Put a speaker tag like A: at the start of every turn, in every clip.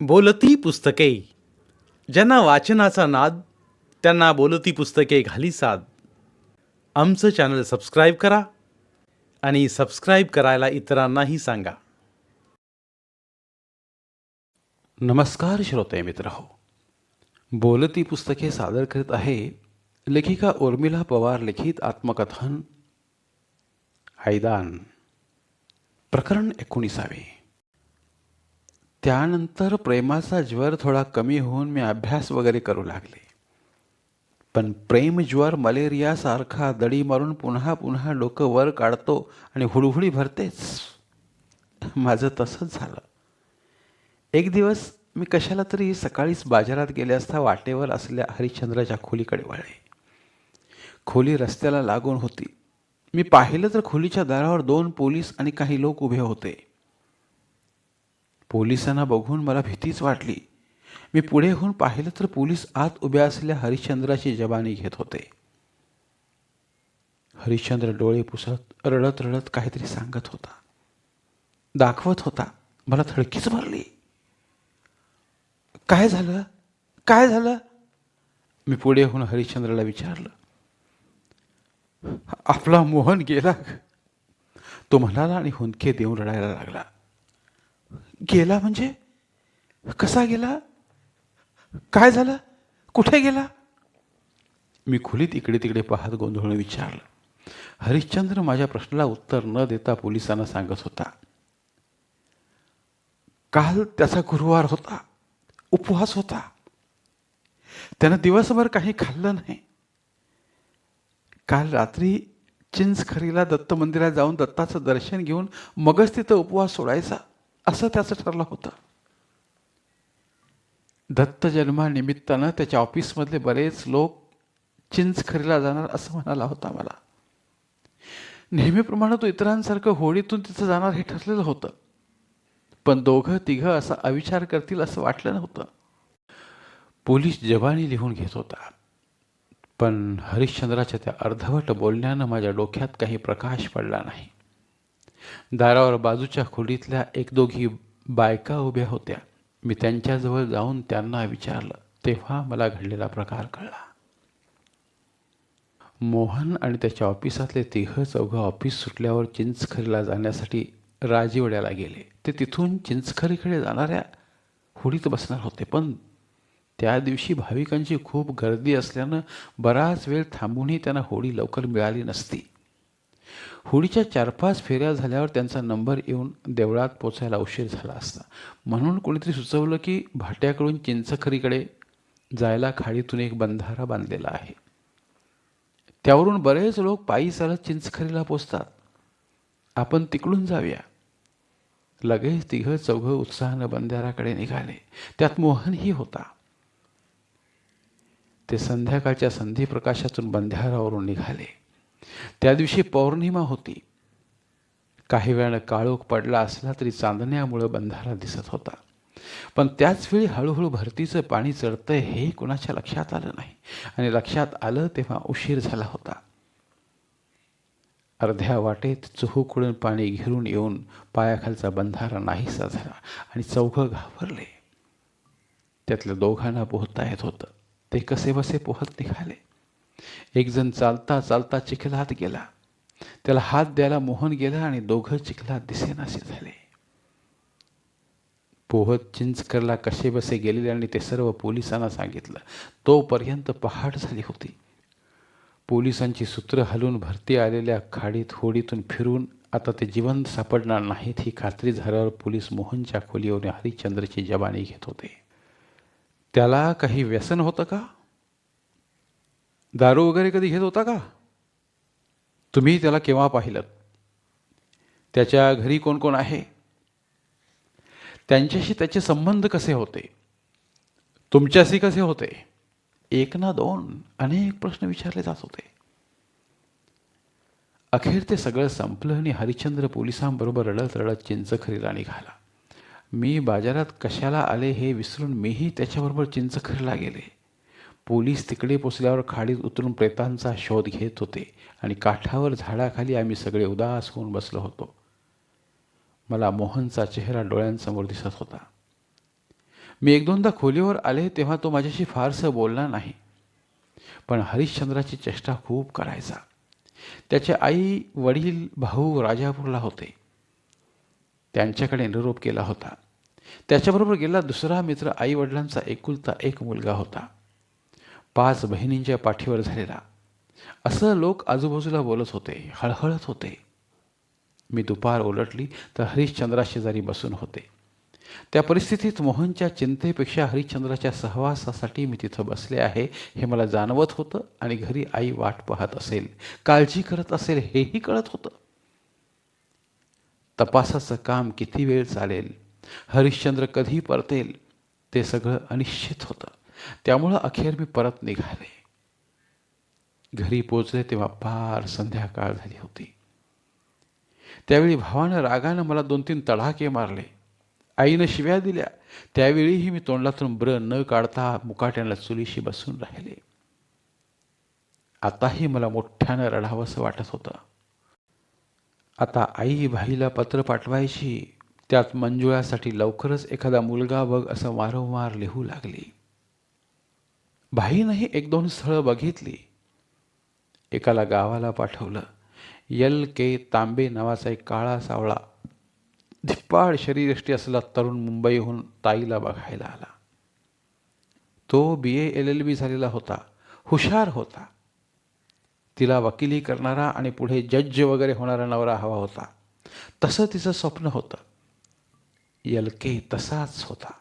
A: बोलती पुस्तके. ज्यांना वाचनाचा नाद, त्यांना बोलती पुस्तके घाली साद. आमचं चॅनल सबस्क्राईब करा आणि सबस्क्राईब करायला इतरांनाही सांगा. नमस्कार श्रोते मित्र हो. बोलती पुस्तके सादर करीत आहे लेखिका उर्मिला पवार लिखित आत्मकथन हैदान, प्रकरण 19. त्यानंतर प्रेमाचा ज्वर थोडा कमी होऊन मी अभ्यास वगैरे करू लागले. पण प्रेम ज्वर मलेरियासारखा दडी मारून पुन्हा पुन्हा डोकं वर काढतो आणि हुडहुडी भरतेच. माझं तसंच झालं. एक दिवस मी कशाला तरी सकाळीच बाजारात गेले असता वाटेवर असलेल्या हरिश्चंद्राच्या खोलीकडे वळले. खोली रस्त्याला लागून होती. मी पाहिलं तर खोलीच्या दारावर 2 पोलीस आणि काही लोक उभे होते. पोलिसांना बघून मला भीतीच वाटली. मी पुढे होऊन पाहिलं तर पोलीस आत उभ्या असलेल्या हरिश्चंद्राची जबानी घेत होते. हरिश्चंद्र डोळे पुसत रडत रडत काहीतरी सांगत होता, दाखवत होता. मला थडकीच भरली. काय झालं, काय झालं? मी पुढे होऊन हरिश्चंद्राला विचारलं. आपला मोहन गेला, तो म्हणाला आणि हुंदके देऊन रडायला लागला. गेला म्हणजे? कसा गेला? काय झालं? कुठे गेला? मी खोलीत इकडे तिकडे पाहत गोंधळून विचारलं. हरिश्चंद्र माझ्या प्रश्नाला उत्तर न देता पोलिसांना सांगत होता. काल त्याचा गुरुवार होता, उपवास होता. त्यानं दिवसभर काही खाल्लं नाही. काल रात्री चिंचखरीला दत्त मंदिरात जाऊन दत्ताचं दर्शन घेऊन मगच तिथं उपवास सोडायचा, असं त्याचं ठरलं होतं. दत्त जन्मानिमित्तानं त्याच्या ऑफिसमधले बरेच लोक चिंचखरीला जाणार असं म्हणाला होता मला. नेहमीप्रमाणे तो इतरांसारखं होळीतून तिथं जाणार हे ठरलेलं होतं. पण 2-3 असा अविचार करतील असं वाटलं नव्हतं. पोलीस जबानी लिहून घेत होता. पण हरिश्चंद्राच्या त्या अर्धवट बोलण्यानं माझ्या डोक्यात काही प्रकाश पडला नाही. दारावर बाजूच्या खोलीतल्या 1-2 बायका उभ्या होत्या. मी त्यांच्याजवळ जाऊन त्यांना विचारलं. तेव्हा मला घडलेला प्रकार कळला. मोहन आणि त्याच्या ऑफिसातले 3-4 ऑफिस सुटल्यावर चिंचखरीला जाण्यासाठी राजीवड्याला गेले. ते तिथून चिंचखरीकडे जाणाऱ्या होडीत बसणार होते. पण त्या दिवशी भाविकांची खूप गर्दी असल्यानं बराच वेळ थांबूनही त्यांना होडी लवकर मिळाली नसती. होडीच्या 4-5 फेऱ्या झाल्यावर त्यांचा नंबर येऊन देवळात पोचायला उशीर झाला असता. म्हणून कोणीतरी सुचवलं की भाट्याकडून चिंचखरीकडे जायला खाडीतून एक बंधारा बांधलेला आहे. त्यावरून बरेच लोक पायी चालत चिंचखरीला पोचतात. आपण तिकडून जाऊया. लगेच 3-4 उत्साहानं बंधाऱ्याकडे निघाले. त्यात मोहनही होता. ते संध्याकाळच्या संधिप्रकाशातून बंधाऱ्यावरून निघाले. त्या दिवशी पौर्णिमा होती. काही वेळानं काळोख पडला असला तरी चांदण्यामुळं बंधारा दिसत होता. पण त्याच वेळी हळूहळू भरतीचं पाणी चढतंय हे कुणाच्या लक्षात आलं नाही. आणि लक्षात आलं तेव्हा उशीर झाला होता. अर्ध्या वाटेत चुहूकडून पाणी घिरून येऊन पायाखालचा बंधारा नाहीसा झाला आणि 4 घाबरले. त्यातल्या 2 पोहता येत होतं. ते कसेबसे पोहत निघाले. एक जण चालता चालता चिखलात गेला. त्याला हात द्यायला मोहन गेला आणि 2 चिखलात दिसेनासे झाले. पोहत चिंचखरीला कसेबसे गेलेले आणि ते सर्व पोलिसांना सांगितलं. तोपर्यंत पहाट झाली होती. पोलिसांची सूत्र हलवून भरती आलेल्या खाडीत होडीतून फिरून आता ते जिवंत सापडणार नाहीत ही खात्री झाल्यावर पोलीस मोहनच्या खोलीवर हरिश्चंद्रची जबानी घेत होते. त्याला काही व्यसन होतं का? दारू वगैरे कधी घेत होता का? तुम्ही त्याला केव्हा पाहिलं? त्याच्या घरी कोण कोण आहे? त्यांच्याशी त्याचे संबंध कसे होते? तुमच्याशी कसे होते? 1 ना 2 अनेक प्रश्न विचारले जात होते. अखेर ते सगळं संपलं आणि हरिश्चंद्र पोलिसांबरोबर रडत रडत चिंचखरीला निघाला. मी बाजारात कशाला आले हे विसरून मीही त्याच्याबरोबर चिंचखरीला गेले. पोलीस तिकडे पोचल्यावर खाडीत उतरून प्रेतांचा शोध घेत होते आणि काठावर झाडाखाली आम्ही सगळे उदास होऊन बसलो होतो. मला मोहनचा चेहरा डोळ्यांसमोर दिसत होता. मी एक दोनदा खोलीवर आले तेव्हा तो माझ्याशी फारसं बोलला नाही, पण हरिश्चंद्राची चेष्टा खूप करायचा. त्याचे आई वडील भाऊ राजापूरला होते. त्यांच्याकडे निरोप केला होता. त्याच्याबरोबर गेला दुसरा मित्र आई वडिलांचा एकुलता एक मुलगा होता, 5 बहिणींच्या पाठीवर झालेला, असं लोक आजूबाजूला बोलत होते, हळहळत होते. मी दुपार उलटली तर हरिश्चंद्रा शेजारी बसून होते. त्या परिस्थितीत मोहनच्या चिंतेपेक्षा हरिश्चंद्राच्या सहवासासाठी मी तिथं बसले आहे हे मला जाणवत होतं आणि घरी आई वाट पाहत असेल, काळजी करत असेल हेही कळत होतं. तपासाचं काम किती वेळ चालेल, हरिश्चंद्र कधी परतेल, ते सगळं अनिश्चित होतं. त्यामुळं अखेर मी परत निघाले. घरी पोचले तेव्हा फार संध्याकाळ झाली होती. त्यावेळी भावानं रागानं मला 2-3 तडाखे मारले. आईनं शिव्या दिल्या. त्यावेळीही मी तोंडातून ब्र न काढता मुकाट्यानं चुलीशी बसून राहिले. आताही मला मोठ्यानं रडावंसं वाटत होतं. आता आई भाईला पत्र पाठवायची, त्यात मंजुळासाठी लवकरच एखादा मुलगा बघ असं वारंवार लिहू लागली. भाईनंही 1-2 स्थळं बघितली. एकाला गावाला पाठवलं. L.K. तांबे नावाचा एक काळा सावळा धिप्पाड शरीरयष्टी असलेला तरुण मुंबईहून ताईला बघायला आला. तो BA LLB झालेला होता, हुशार होता. तिला वकिली करणारा आणि पुढे जज वगैरे होणारा नवरा हवा होता. तसं तिचं स्वप्न होतं. L.K. तसाच होता,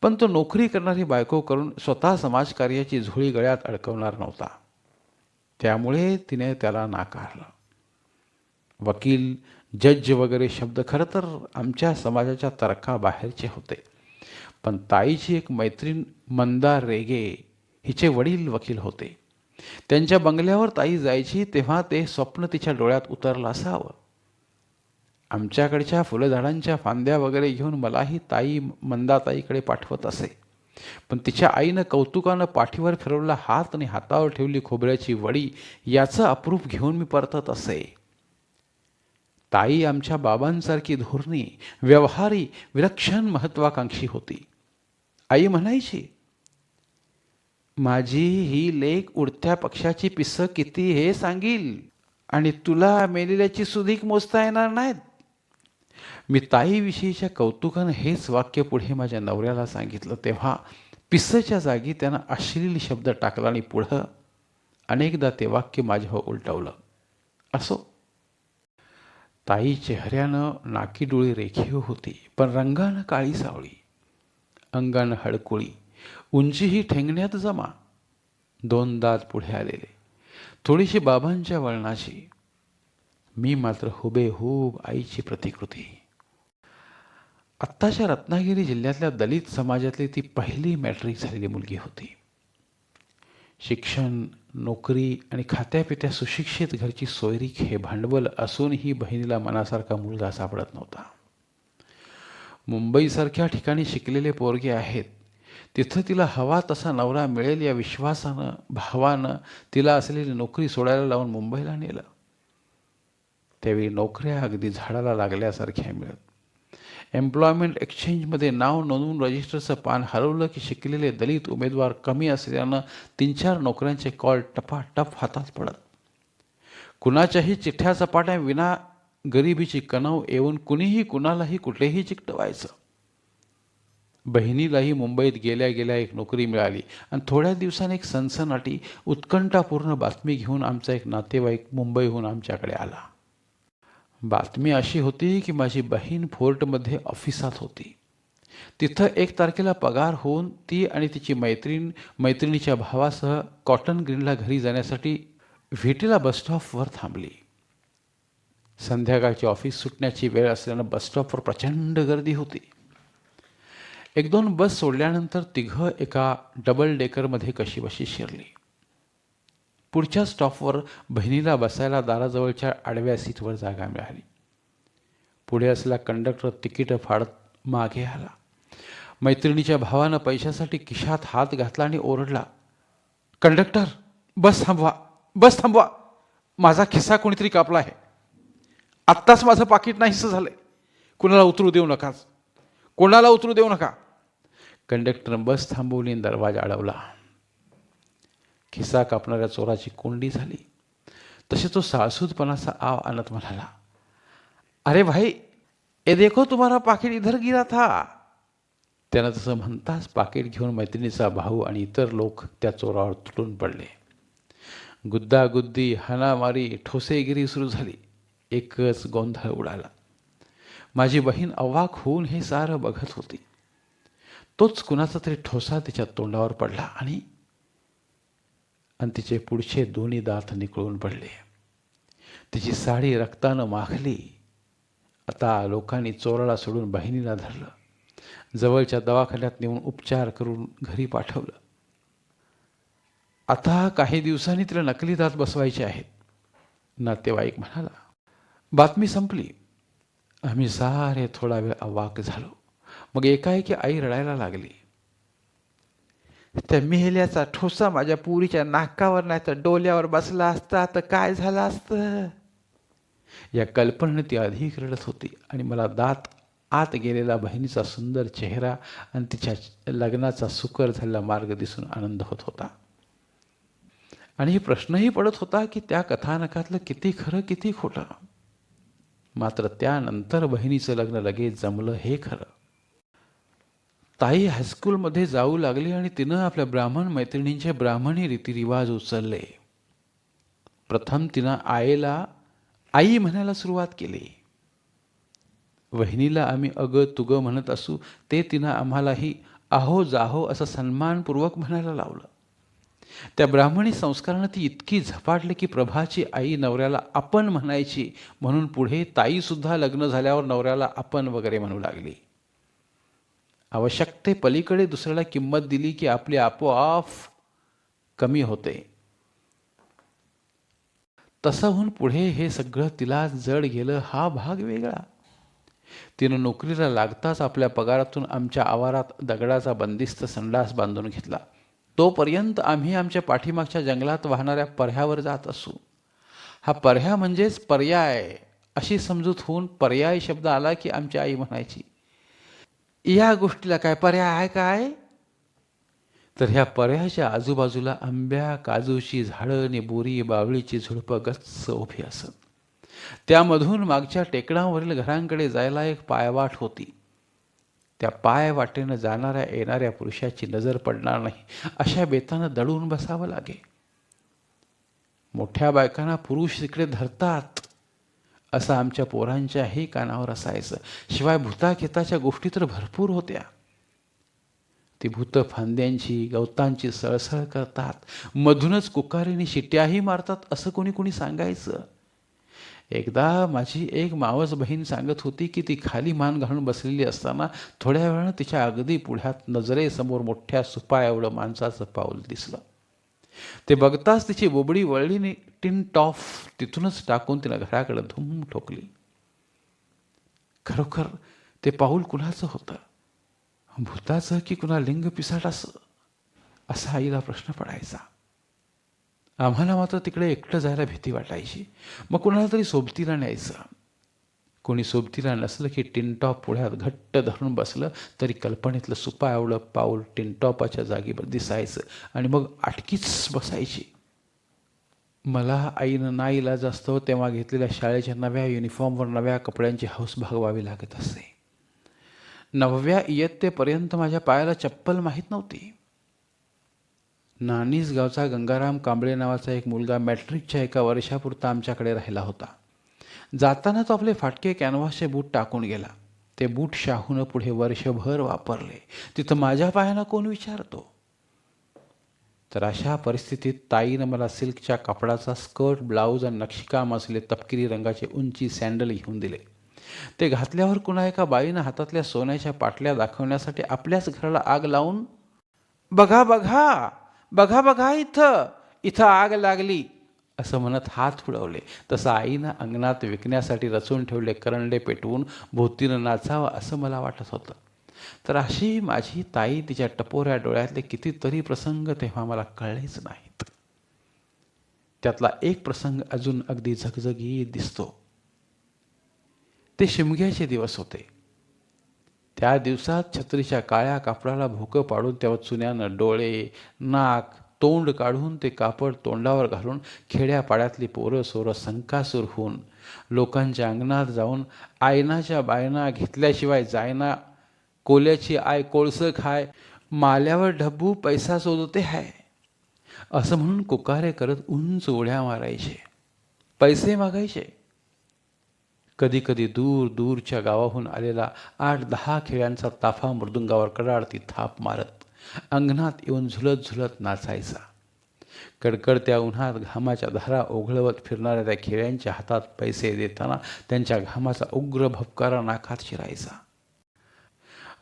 A: पण तो नोकरी करणारी बायको करून स्वतः समाजकार्याची झोळी गळ्यात अडकवणार नव्हता. त्यामुळे तिने त्याला नाकारलं. वकील, जज वगैरे शब्द खरं तर आमच्या समाजाच्या तर्काबाहेरचे होते, पण ताईची एक मैत्रीण मंदा रेगे, हिचे वडील वकील होते. त्यांच्या बंगल्यावर ताई जायची तेव्हा ते स्वप्न तिच्या डोळ्यात उतरलं असावं. आमच्याकडच्या फुलझाडांच्या फांद्या वगैरे घेऊन मलाही ताई मंदाताईकडे पाठवत असे, पण तिच्या आईनं कौतुकानं पाठीवर फिरवला हात आणि हातावर ठेवली खोबऱ्याची वडी याचं अप्रूप घेऊन मी परतत असे. ताई आमच्या बाबांसारखी धोरणी, व्यवहारी, विलक्षण महत्वाकांक्षी होती. आई म्हणायची, माझी ही लेक उडत्या पक्षाची पिसं किती हे सांगील आणि तुला मेलेल्याची सुधीक मोजता येणार नाहीत. मी ताईविषयीच्या कौतुकानं हेच वाक्य पुढे माझ्या नवऱ्याला सांगितलं तेव्हा पिसच्या जागी त्यानं अश्लील शब्द टाकला आणि पुढं अनेकदा ते वाक्य माझ्यावर उलटवलं. असो, ताई चेहऱ्यानं नाकीडोळी रेखीव होती, पण रंगानं काळी सावळी, अंगानं हडकुळी, उंचीही ठेंगण्यात जमा, 2 दात पुढे आलेले, थोडीशी बाबांच्या वळणाची. मी मात्र हुबेहूब आईची प्रतिकृती. आत्ताच्या रत्नागिरी जिल्ह्यातल्या दलित समाजातली ती पहिली मॅट्रिक झालेली मुलगी होती. शिक्षण, नोकरी आणि खात्यापित्या सुशिक्षित घरची सोयरीक हे भांडवल असूनही बहिणीला मनासारखा मुलगा सापडत नव्हता. मुंबईसारख्या ठिकाणी शिकलेले पोरगे आहेत, तिथं तिला हवा तसा नवरा मिळेल या विश्वासानं भावानं तिला असलेली नोकरी सोडायला लावून मुंबईला नेलं. त्यावेळी नोकऱ्या अगदी झाडाला लागल्यासारख्या मिळत. एम्प्लॉयमेंट एक्सचेंजमध्ये नाव नोंदवून रजिस्टरचं पान हरवलं की शिकलेले दलित उमेदवार कमी असल्यानं 3-4 नोकऱ्यांचे कॉल टपाटप हातात पडत. कुणाच्याही चिठ्ठ्या चपाट्या विना गरिबीची कणव येऊन कुणीही कुणालाही कुठलेही चिकटवायचं. बहिणीलाही मुंबईत गेल्या गेल्या एक नोकरी मिळाली आणि थोड्या दिवसांनी एक सनसनाटी उत्कंठापूर्ण बातमी घेऊन आमचा एक नातेवाईक मुंबईहून आमच्याकडे आला. बातमी अशी होती की माझी बहीण फोर्टमध्ये ऑफिसात होती. तिथं 1 तारखेला पगार होऊन ती आणि तिची मैत्रिणीच्या भावासह कॉटन ग्रीनला घरी जाण्यासाठी व्हीटीला बसस्टॉपवर थांबली. संध्याकाळची ऑफिस सुटण्याची वेळ असल्यानं बसस्टॉपवर प्रचंड गर्दी होती. 1-2 बस सोडल्यानंतर तिघं एका डबल डेकरमध्ये कशीबशी शिरली. पुढच्या स्टॉपवर बहिणीला बसायला दाराजवळच्या आडव्या सीटवर जागा मिळाली. पुढे असलेला कंडक्टर तिकीट फाडत मागे आला. मैत्रिणीच्या भावानं पैशासाठी खिशात हात घातला आणि ओरडला, कंडक्टर, बस थांबवा, बस थांबवा, माझा खिसा कोणीतरी कापला आहे. आत्ताच माझं पाकिट नाहीसं झालंय. कुणाला उतरू देऊ नकाच, कोणाला उतरू देऊ नका. कंडक्टरनं बस थांबवली आणि दरवाजा अडवला. खिसा कापणाऱ्या चोराची कोंडी झाली. तसे तो साळसूदपणाचा आव आणत म्हणाला, अरे भाई, ए देखो तुम्हारा पाकिट इधर गिरा था. त्यानं तसं म्हणताच पाकिट घेऊन मैत्रिणीचा भाऊ आणि इतर लोक त्या चोरावर तुटून पडले. गुद्दागुद्दी, हाणामारी, ठोसेगिरी सुरू झाली. एकच गोंधळ उडाला. माझी बहीण अवाक होऊन हे सारं बघत होती. तोच कुणाचा तरी ठोसा तिच्या तोंडावर पडला आणि तिचे पुढचे दोन्ही दात निकळून पडले. तिची साडी रक्तानं माखली. आता लोकांनी चोराला सोडून बहिणीला धरलं. जवळच्या दवाखान्यात नेऊन उपचार करून घरी पाठवलं. आता काही दिवसांनी तिला नकली दात बसवायचे आहेत. नातेवाईक म्हणाला. बातमी संपली. आम्ही सारे थोडा वेळ अवाक झालो. मग एकाएकी आई रडायला लागली. त्या मेल्याचा ठोसा माझ्या पुरीच्या नाकावर नाही तर डोल्यावर बसला असता तर काय झालं असतं. या कल्पनेने ती अधिक रडत होती आणि मला दात आत गेलेला बहिणीचा सुंदर चेहरा आणि तिच्या लग्नाचा सुकर झालेला मार्ग दिसून आनंद होत होता. आणि प्रश्नही पडत होता की त्या कथानकातलं किती खरं किती खोटं. मात्र त्यानंतर बहिणीचं लग्न लगेच जमलं हे खरं. ताई हायस्कूलमध्ये जाऊ लागली आणि तिनं आपल्या ब्राह्मण मैत्रिणींचे ब्राह्मणी रीतिरिवाज उचलले. प्रथम तिनं आईला आई म्हणायला सुरुवात केली. वहिनीला आम्ही अगं तुगं म्हणत असू ते तिनं आम्हालाही आहो जाहो असं सन्मानपूर्वक म्हणायला लावलं. त्या ब्राह्मणी संस्कारानं ती इतकी झपाटली की प्रभाची आई नवऱ्याला आपण म्हणायची, म्हणून पुढे ताईसुद्धा लग्न झाल्यावर नवऱ्याला आपण वगैरे म्हणू लागली. आवश्यकते पलीकडे दुसऱ्याला किंमत दिली की आपली आपोआप कमी होते. तसं होऊन पुढे हे सगळं तिला जड गेलं हा भाग वेगळा. तिनं नोकरीला लागताच आपल्या पगारातून आमच्या आवारात दगडाचा बंदिस्त संडास बांधून घेतला. तोपर्यंत आम्ही आमच्या पाठीमागच्या जंगलात वाहणाऱ्या पर्ह्यावर जात असू. हा पर्ह्या म्हणजेच पर्याय अशी समजूत होऊन पर्याय शब्द आला की आमची आई म्हणायची, या गोष्टीला काय पर्याय आहे काय. तर ह्या पर्यायाच्या आजूबाजूला आंब्या काजूची झाडं आणि बोरी बावळीची झुडपं गच्च उभी असत. त्यामधून मागच्या टेकडावरील घरांकडे जायला एक पायवाट होती. त्या पायवाटेनं जाणाऱ्या येणाऱ्या पुरुषाची नजर पडणार नाही अशा बेतानं दडून बसावं लागे. मोठ्या बायकांना पुरुष तिकडे धरतात असं आमच्या पोरांच्याही कानावर असायचं. शिवाय भूताखेताच्या गोष्टी तर भरपूर होत्या. ती भूत फांद्यांची गवतांची सळसळ करतात, मधूनच कुकारीने शिट्याही मारतात असं कोणी कोणी सांगायचं. एकदा माझी एक मावस बहीण सांगत होती की ती खाली मान घालून बसलेली असताना थोड्या वेळानं तिच्या अगदी पुढ्यात नजरेसमोर मोठ्या सुपा एवढं माणसाचं पाऊल दिसलं. ते बघताच तिची बोबडी वळली, टिन टॉफ तिथूनच टाकून तिनं घराकडे धूम ठोकली. खरोखर ते पाऊल कुणाचं होतं, भूताचं की कुणा लिंग पिसाटाचं, असा आईला प्रश्न पडायचा. आम्हाला मात्र तिकडे एकटं जायला भीती वाटायची. मग कुणाला तरी सोबतीला न्यायचं. कोणी सोबतीला नसलं की टिनटॉप पुढ्यात घट्ट धरून बसलं तरी कल्पनेतलं सुपा एवढं पाऊल टिनटॉपाच्या जागेवर दिसायचं आणि मग अटकीच बसायची. मला आईनं नाईलाज असतो तेव्हा घेतलेल्या शाळेच्या नव्या युनिफॉर्मवर नव्या कपड्यांची हौस भागवावी लागत असे. 9व्या इयत्तेपर्यंत माझ्या पायाला चप्पल माहीत नव्हती. नानीस गावचा गंगाराम कांबळे नावाचा एक मुलगा मॅट्रिकच्या एका वर्षापुरता आमच्याकडे राहिला होता. जाताना तो आपले फाटके कॅनव्हासचे बूट टाकून गेला. ते बूट शाहूनं पुढे वर्षभर वापरले. तिथं माझ्या पायानं कोण विचारतो. तर अशा परिस्थितीत ताईनं मला सिल्कच्या कापडाचा स्कर्ट, ब्लाऊज आणि नक्षीकाम असलेले तपकिरी रंगाचे उंची सँडल घेऊन दिले. ते घातल्यावर कुणा एका बाईनं हातातल्या सोन्याच्या पाटल्या दाखवण्यासाठी आपल्याच घराला आग लावून, बघा बघा बघा बघा इथं इथं आग लागली असं म्हणत हात फुलवले. तसं आईनं अंगणात विकण्यासाठी रचून ठेवले करंडे पेटवून भोवतीनं नाचावं असं मला वाटत होतं. तर अशी माझी ताई तिच्या टपोऱ्या डोळ्यातले कितीतरी प्रसंग तेव्हा मला कळलेच नाहीत. त्यातला एक प्रसंग अजून अगदी झगझगीत दिसतो. ते शिमग्याचे दिवस होते. त्या दिवसात छत्रीच्या काळ्या कापडाला भोकं पाडून त्यावर चुन्यानं डोळे, नाक, तोंड काढून ते कापड तोंडावर घालून खेड्यापाड्यातली पोरं सोरं संकासूर होऊन लोकांच्या अंगणात जाऊन आयनाच्या बायना घेतल्याशिवाय जायना, कोल्याची आय कोळसं खाय, माल्यावर ढब्बू पैसा शोधते हाय असं म्हणून कुकारे करत उंच उड्या मारायचे, पैसे मागायचे. कधी कधी दूर दूरच्या गावाहून आलेला 8-10 खेड्यांचा ताफा मृदुंगावर कडाडती थाप मारत अंगणात येऊन झुलत झुलत नाचायचा. कडकडत्या उन्हात घामाच्या धारा ओघळवत फिरणाऱ्या त्या खेड्यांच्या हातात पैसे देताना त्यांच्या घामाचा उग्र भपकारा नाकात शिरायचा.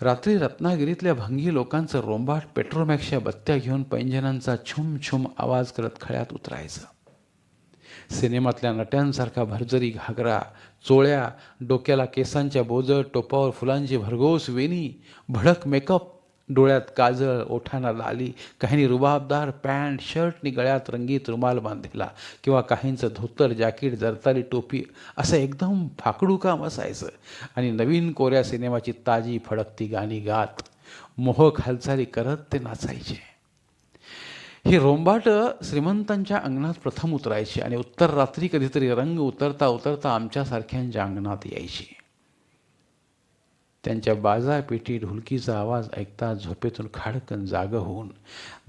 A: रात्री रत्नागिरीतल्या भंगी लोकांचं रोंबाट पेट्रोमॅक्सच्या बत्त्या घेऊन पैंजणांचा छुम छुम आवाज करत खळ्यात उतरायचं. सिनेमातल्या नट्यांसारखा भरजरी घागरा, चोळ्या, डोक्याला केसांच्या बोजड, टोपावर फुलांची भरघोस वेणी, भडक मेकअप, डोळ्यात काजळ, ओठांना लाली, काहींनी रुबाबदार पॅन्ट शर्टनी गळ्यात रंगीत रुमाल बांधलेला किंवा काहींचं धोतर, जॅकेट, जरतारी टोपी असं एकदम फाकडू काम असायचं. आणि नवीन कोऱ्या सिनेमाची ताजी फडकती गाणी गात मोहक हालचाली करत ते नाचायचे. ही रोंबाट श्रीमंतांच्या अंगणात प्रथम उतरायची आणि उत्तर रात्री कधीतरी रंग उतरता उतरता आमच्यासारख्यांच्या अंगणात यायची. त्यांच्या बाजापेटी ढोलकीचा आवाज ऐकता झोपेतून खाडकन जागं होऊन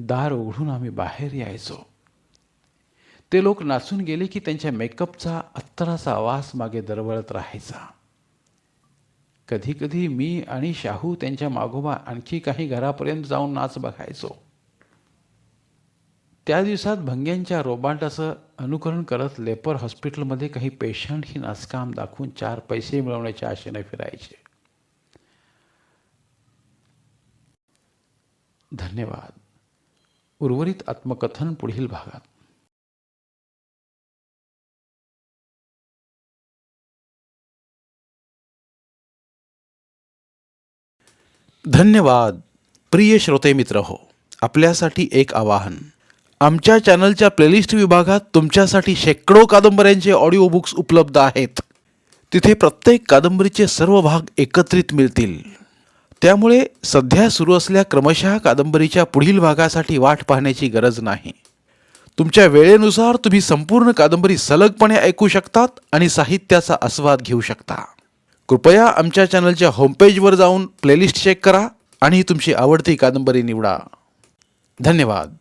A: दार उघडून आम्ही बाहेर यायचो. ते लोक नाचून गेले की त्यांच्या मेकअपचा अत्तराचा वास मागे दरवळत राहायचा. कधी कधी मी आणि शाहू त्यांच्या मागोबा आणखी काही घरापर्यंत जाऊन नाच बघायचो. त्या दिवसात भंग्यांच्या रोबाटाचं अनुकरण करत लेपर हॉस्पिटलमध्ये काही पेशंट ही नाचकाम दाखवून 4 पैसे मिळवण्याच्या आशेने फिरायचे. धन्यवाद. उर्वरित आत्मकथन पुढील भागात.
B: धन्यवाद. प्रिय श्रोते मित्र हो, आपल्यासाठी एक आवाहन. आमच्या चॅनलच्या प्लेलिस्ट विभागात तुमच्यासाठी शेकडो कादंबऱ्यांचे ऑडिओ बुक्स उपलब्ध आहेत. तिथे प्रत्येक कादंबरीचे सर्व भाग एकत्रित मिळतील. त्यामुळे सध्या सुरू असलेल्या क्रमशः कादंबरीच्या पुढील भागासाठी वाट पाहण्याची गरज नाही. तुमच्या वेळेनुसार तुम्ही संपूर्ण कादंबरी सलगपणे ऐकू शकतात आणि साहित्याचा आस्वाद घेऊ शकता. कृपया आमच्या चॅनलच्या होमपेजवर जाऊन प्लेलिस्ट चेक करा आणि तुमची आवडती कादंबरी निवडा. धन्यवाद.